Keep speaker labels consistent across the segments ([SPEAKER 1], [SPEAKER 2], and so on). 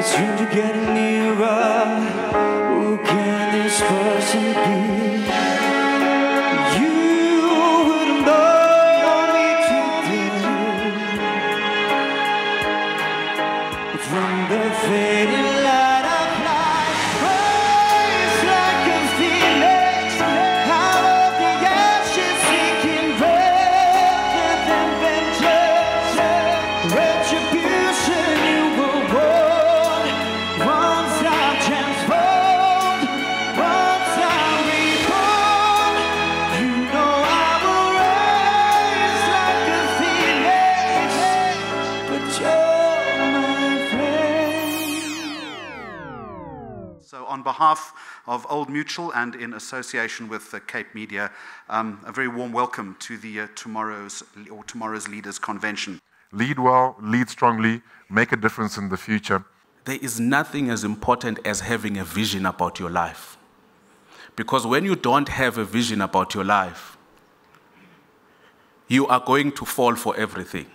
[SPEAKER 1] seems to get nearer. Who can this person be? You wouldn't know me today. From the fading light of light, rise like a phoenix, out of the ashes, seeking rather than vengeance. Retribution you will want. Once I'm transformed, once I'm reborn, you know I will rise like a phoenix. But you're my friend.
[SPEAKER 2] So on behalf of Old Mutual and in association with Cape Media, a very warm welcome to the tomorrow's Leaders Convention.
[SPEAKER 3] Lead well, lead strongly, make a difference in the future.
[SPEAKER 4] There is nothing as important as having a vision about your life. Because when you don't have a vision about your life, you are going to fall for everything.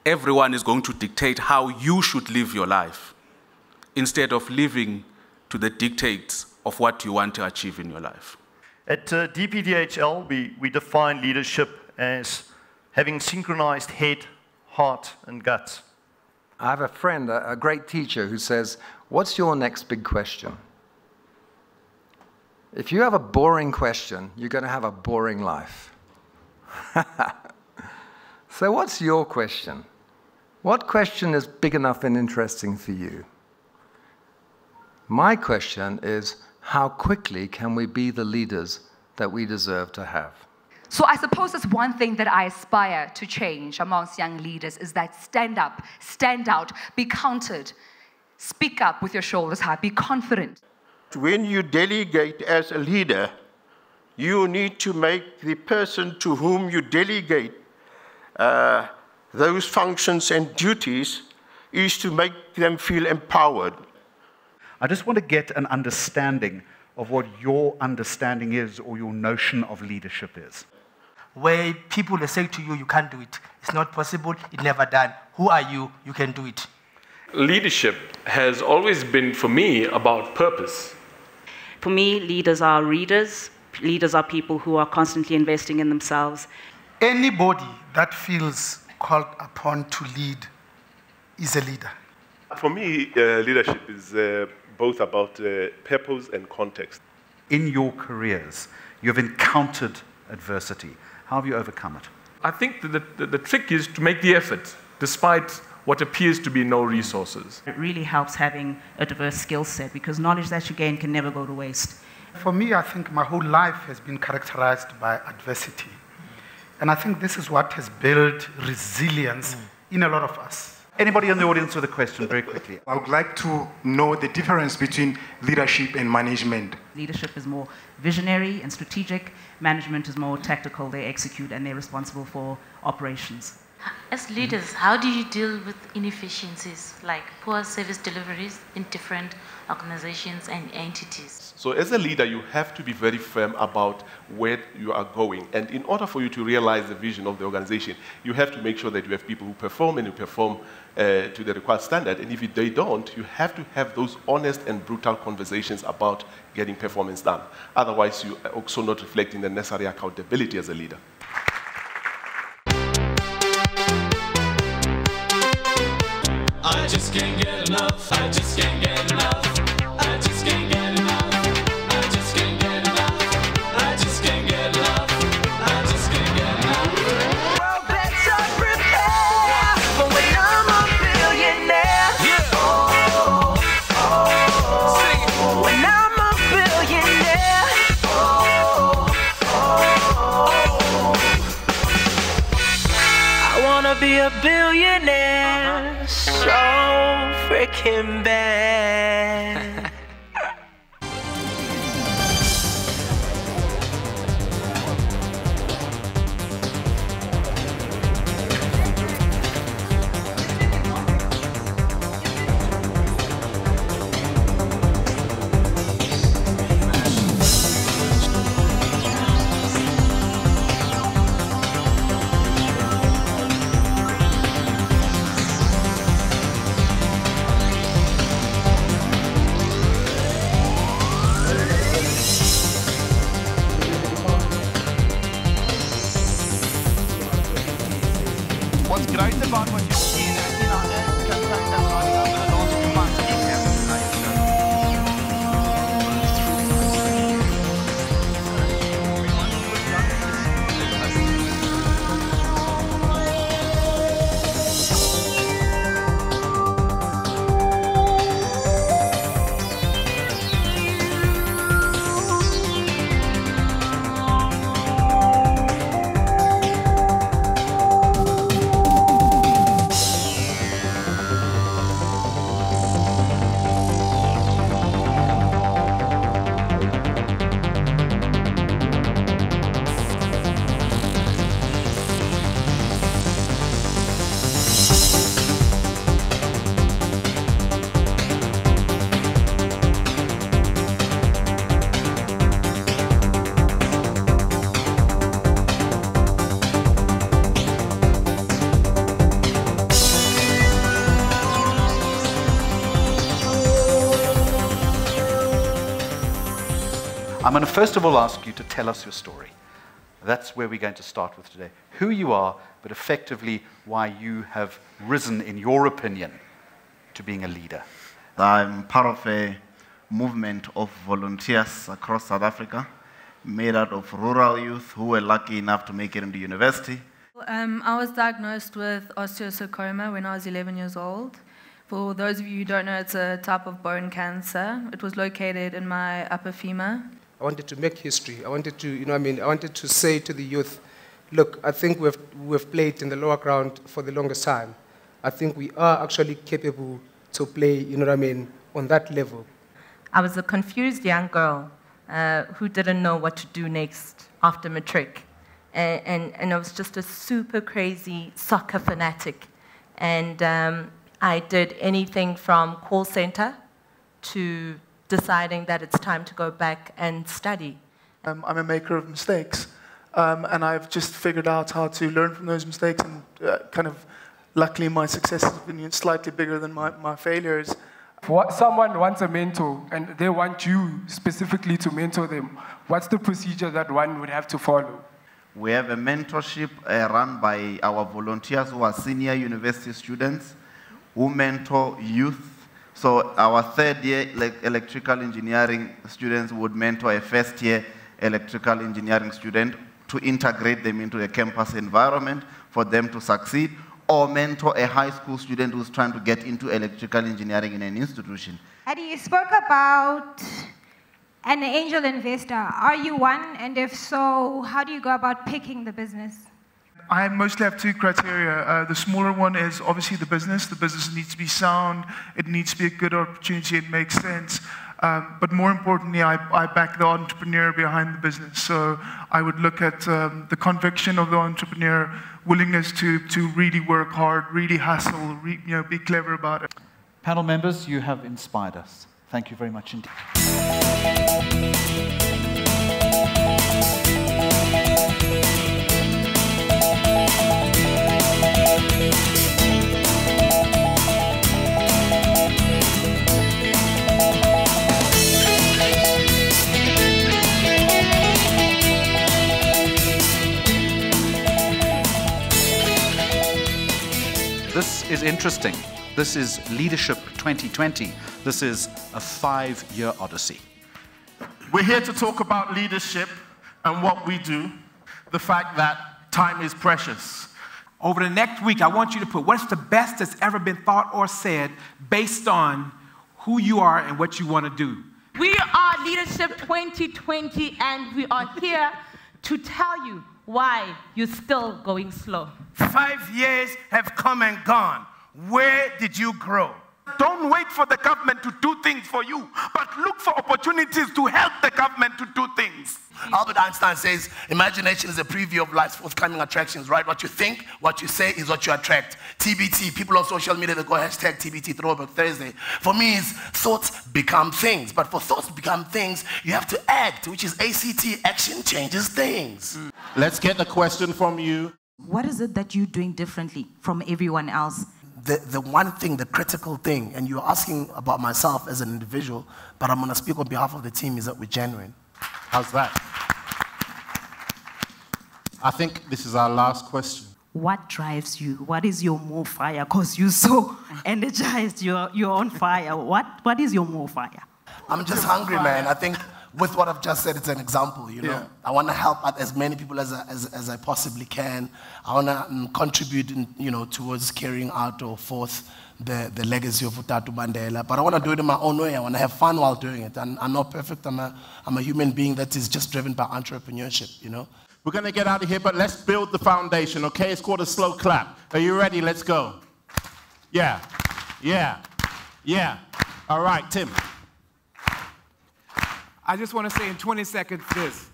[SPEAKER 4] Everyone is going to dictate how you should live your life, instead of living to the dictates of what you want to achieve in your life.
[SPEAKER 5] At DPDHL, we define leadership as having synchronized head, heart, and guts.
[SPEAKER 6] I have a friend, a great teacher, who says, what's your next big question? If you have a boring question, you're going to have a boring life. So what's your question? What question is big enough and interesting for you? My question is, how quickly can we be the leaders that we deserve to have?
[SPEAKER 7] So I suppose that's one thing that I aspire to change amongst young leaders is that stand up, stand out, be counted, speak up with your shoulders high, be confident.
[SPEAKER 8] When you delegate as a leader, you need to make the person to whom you delegate those functions and duties is to make them feel empowered.
[SPEAKER 2] I just want to get an understanding of what your understanding is or your notion of leadership is.
[SPEAKER 9] Where people will say to you, you can't do it. It's not possible, it's never done. Who are you? You can do it.
[SPEAKER 10] Leadership has always been, for me, about purpose.
[SPEAKER 11] For me, leaders are readers. Leaders are people who are constantly investing in themselves.
[SPEAKER 9] Anybody that feels called upon to lead is a leader.
[SPEAKER 12] For me, leadership is both about purpose and context.
[SPEAKER 2] In your careers, you've encountered adversity. How have you overcome it?
[SPEAKER 10] I think that the trick is to make the effort, despite what appears to be no resources.
[SPEAKER 11] It really helps having a diverse skill set, because knowledge that you gain can never go to waste.
[SPEAKER 9] For me, I think my whole life has been characterized by adversity. And I think this is what has built resilience in a lot of us.
[SPEAKER 2] Anybody in the audience with a question, very quickly?
[SPEAKER 13] I would like to know the difference between leadership and management.
[SPEAKER 11] Leadership is more visionary and strategic. Management is more tactical. They execute and they're responsible for operations.
[SPEAKER 14] As leaders, how do you deal with inefficiencies like poor service deliveries in different organizations and entities?
[SPEAKER 12] So as a leader, you have to be very firm about where you are going. And in order for you to realize the vision of the organization, you have to make sure that you have people who perform and who perform to the required standard. And if they don't, you have to have those honest and brutal conversations about getting performance done. Otherwise, you are also not reflecting the necessary accountability as a leader.
[SPEAKER 1] I just can't get enough. I just can't get enough. I just can't get enough. I just can't get enough. I just can't get enough. I just can't get enough. Well, better prepare for when I'm a billionaire. Yeah. Oh, oh, sing it. When I'm a billionaire. Oh, oh, oh. I wanna be a billionaire. So freaking bad.
[SPEAKER 2] I'm going to first of all ask you to tell us your story. That's where we're going to start with today. Who you are, but effectively why you have risen, in your opinion, to being a leader.
[SPEAKER 15] I'm part of a movement of volunteers across South Africa, made out of rural youth who were lucky enough to make it into university.
[SPEAKER 16] I was diagnosed with osteosarcoma when I was 11 years old. For those of you who don't know, it's a type of bone cancer. It was located in my upper femur.
[SPEAKER 17] I wanted to make history. I wanted to, I wanted to say to the youth, look, I think we've played in the lower ground for the longest time. I think we are actually capable to play, on that level.
[SPEAKER 18] I was a confused young girl who didn't know what to do next after matric. And I was just a super crazy soccer fanatic. And I did anything from call center to deciding that it's time to go back and study.
[SPEAKER 19] I'm a maker of mistakes. And I've just figured out how to learn from those mistakes. And luckily, my successes have been slightly bigger than my failures.
[SPEAKER 20] If someone wants a mentor and they want you specifically to mentor them, what's the procedure that one would have to follow?
[SPEAKER 15] We have a mentorship run by our volunteers who are senior university students who mentor youth. So our third-year electrical engineering students would mentor a first-year electrical engineering student to integrate them into a campus environment for them to succeed, or mentor a high school student who's trying to get into electrical engineering in an institution.
[SPEAKER 21] Eddie, you spoke about an angel investor. Are you one? And if so, how do you go about picking the business?
[SPEAKER 19] I mostly have two criteria. The smaller one is obviously the business. The business needs to be sound. It needs to be a good opportunity. It makes sense. But more importantly, I back the entrepreneur behind the business. So I would look at the conviction of the entrepreneur, willingness to really work hard, really hustle, be clever about it.
[SPEAKER 22] Panel members, you have inspired us. Thank you very much indeed.
[SPEAKER 2] This is interesting. This is Leadership 2020. This is a 5-year odyssey.
[SPEAKER 23] We're here to talk about leadership and what we do, the fact that time is precious.
[SPEAKER 24] Over the next week, I want you to put what's the best that's ever been thought or said based on who you are and what you want to do.
[SPEAKER 25] We are Leadership 2020, and we are here to tell you why you're still going slow.
[SPEAKER 23] 5 years have come and gone. Where did you grow? Don't wait for the government to do things for you, but look for opportunities to help the government to do things.
[SPEAKER 26] Albert Einstein says, imagination is a preview of life's forthcoming attractions, right? What you think, what you say is what you attract. TBT, people on social media that go hashtag TBT Throwback Thursday. For me, it's thoughts become things. But for thoughts to become things, you have to act, which is ACT, action changes things.
[SPEAKER 23] Let's get a question from you.
[SPEAKER 11] What is it that you're doing differently from everyone else?
[SPEAKER 26] The one thing, the critical thing, and you're asking about myself as an individual, but I'm going to speak on behalf of the team, is that we're genuine.
[SPEAKER 23] How's that? I think this is our last question.
[SPEAKER 11] What drives you? What is your more fire? Because you're so energized, you're on fire. What is your more fire?
[SPEAKER 26] I'm just hungry, man. I think with what I've just said, it's an example, you know.
[SPEAKER 23] Yeah.
[SPEAKER 26] I want to help out as many people as I possibly can. I want to contribute, towards carrying out or forth the legacy of Utatu Mandela. But I want to do it in my own way. I want to have fun while doing it. And I'm not perfect. I'm a human being that is just driven by entrepreneurship, you know.
[SPEAKER 23] We're going to get out of here, but let's build the foundation, okay? It's called a slow clap. Are you ready? Let's go. Yeah. All right, Tim.
[SPEAKER 24] I just want to say in 20 seconds this.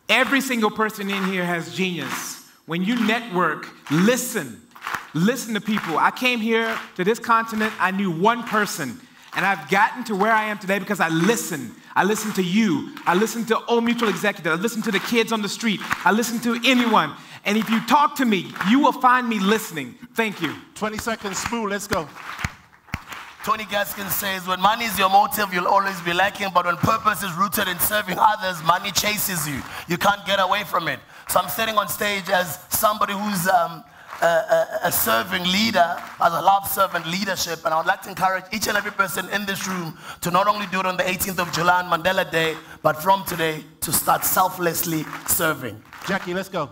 [SPEAKER 24] Every single person in here has genius. When you network, listen. Listen to people. I came here to this continent, I knew one person. And I've gotten to where I am today because I listened. I listened to you. I listened to Old Mutual Executive. I listened to the kids on the street. I listened to anyone. And if you talk to me, you will find me listening. Thank you.
[SPEAKER 23] 20 seconds, Spoo, let's go.
[SPEAKER 26] Tony Gaskin says, when money is your motive, you'll always be lacking, but when purpose is rooted in serving others, money chases you. You can't get away from it. So I'm sitting on stage as somebody who's a serving leader, as a love servant leadership, and I would like to encourage each and every person in this room to not only do it on the 18th of July on Mandela Day, but from today to start selflessly serving.
[SPEAKER 23] Jackie, let's go.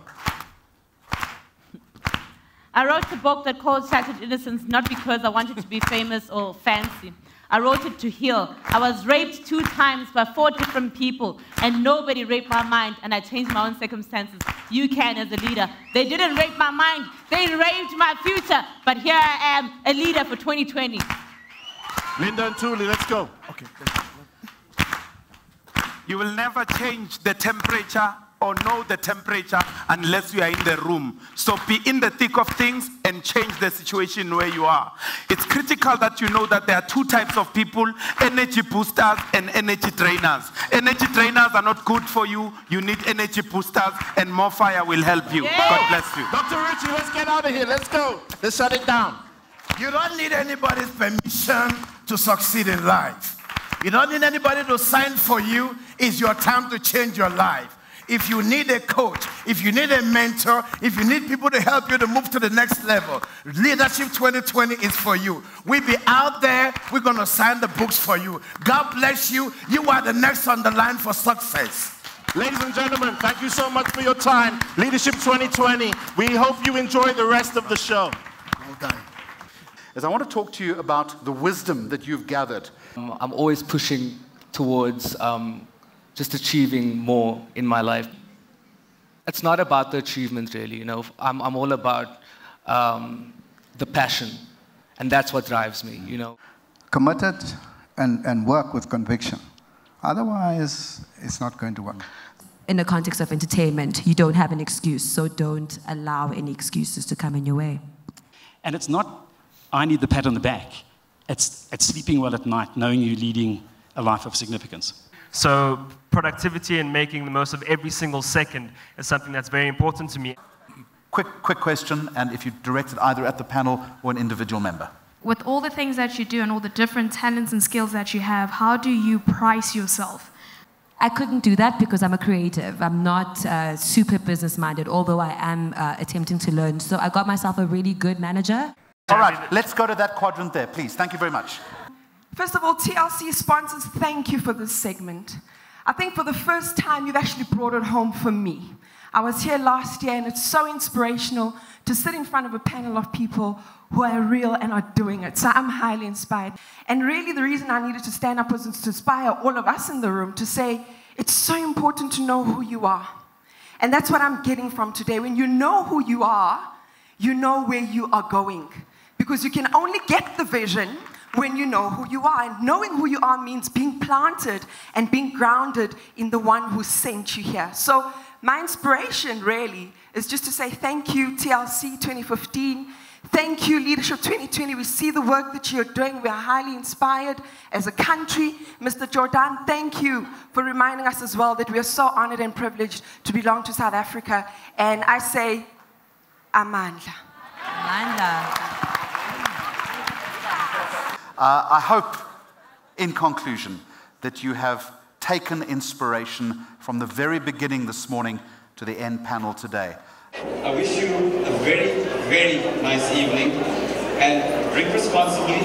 [SPEAKER 25] I wrote a book that called Shattered Innocence, not because I wanted to be famous or fancy. I wrote it to heal. I was raped 2 times by 4 different people, and nobody raped my mind, and I changed my own circumstances. You can as a leader. They didn't rape my mind, they raped my future, but here I am, a leader for 2020.
[SPEAKER 23] Linda and Thuli, let's go. Okay. You will never change the temperature or know the temperature unless you are in the room. So be in the thick of things and change the situation where you are. It's critical that you know that there are 2 types of people, energy boosters and energy drainers. Energy drainers are not good for you. You need energy boosters, and more fire will help you.
[SPEAKER 25] Yeah.
[SPEAKER 23] God bless you. Dr. Richie, let's get out of here. Let's go. Let's shut it down. You don't need anybody's permission to succeed in life. You don't need anybody to sign for you. It's your time to change your life. If you need a coach, if you need a mentor, if you need people to help you to move to the next level, Leadership 2020 is for you. We be out there, we're going to sign the books for you. God bless you. You are the next on the line for success. Ladies and gentlemen, thank you so much for your time. Leadership 2020. We hope you enjoy the rest of the show.
[SPEAKER 2] Well done. As I want to talk to you about the wisdom that you've gathered.
[SPEAKER 3] I'm always pushing towards just achieving more in my life. It's not about the achievement, really. You know, I'm all about the passion, and that's what drives me. You know,
[SPEAKER 4] committed and work with conviction. Otherwise, it's not going to work.
[SPEAKER 5] In the context of entertainment, you don't have an excuse, so don't allow any excuses to come in your way.
[SPEAKER 6] And it's not, I need the pat on the back. It's sleeping well at night, knowing you're leading a life of significance.
[SPEAKER 7] So productivity and making the most of every single second is something that's very important to me.
[SPEAKER 2] Quick question, and if you direct it either at the panel or an individual member.
[SPEAKER 8] With all the things that you do and all the different talents and skills that you have, how do you price yourself?
[SPEAKER 5] I couldn't do that because I'm a creative. I'm not super business-minded, although I am attempting to learn. So I got myself a really good manager.
[SPEAKER 2] All right, let's go to that quadrant there, please. Thank you very much.
[SPEAKER 27] First of all, TLC sponsors, thank you for this segment. I think for the first time, you've actually brought it home for me. I was here last year, and it's so inspirational to sit in front of a panel of people who are real and are doing it. So I'm highly inspired. And really, the reason I needed to stand up was to inspire all of us in the room to say, it's so important to know who you are. And that's what I'm getting from today. When you know who you are, you know where you are going. Because you can only get the vision when you know who you are. And knowing who you are means being planted and being grounded in the one who sent you here. So my inspiration really is just to say thank you, TLC 2015. Thank you, Leadership 2020. We see the work that you're doing. We are highly inspired as a country. Mr. Jordan, thank you for reminding us as well that we are so honored and privileged to belong to South Africa. And I say, Amandla.
[SPEAKER 5] Amandla.
[SPEAKER 2] I hope, in conclusion, that you have taken inspiration from the very beginning this morning to the end panel today.
[SPEAKER 28] I wish you a very, very nice evening, and drink responsibly.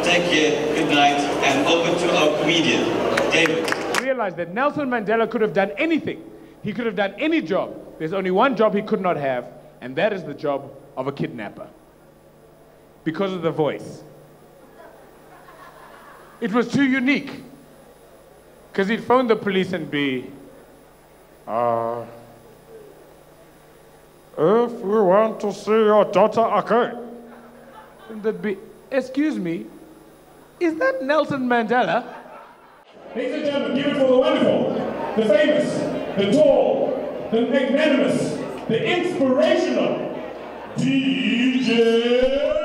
[SPEAKER 28] Take care, good night, and over to our comedian, David.
[SPEAKER 29] Realize that Nelson Mandela could have done anything. He could have done any job. There's only one job he could not have, and that is the job of a kidnapper. Because of the voice. It was too unique. Because he'd phone the police and be, if we want to see your daughter again. And they'd be, excuse me, is that Nelson Mandela?
[SPEAKER 30] Ladies and gentlemen, give it for the wonderful, the famous, the tall, the magnanimous, the inspirational DJ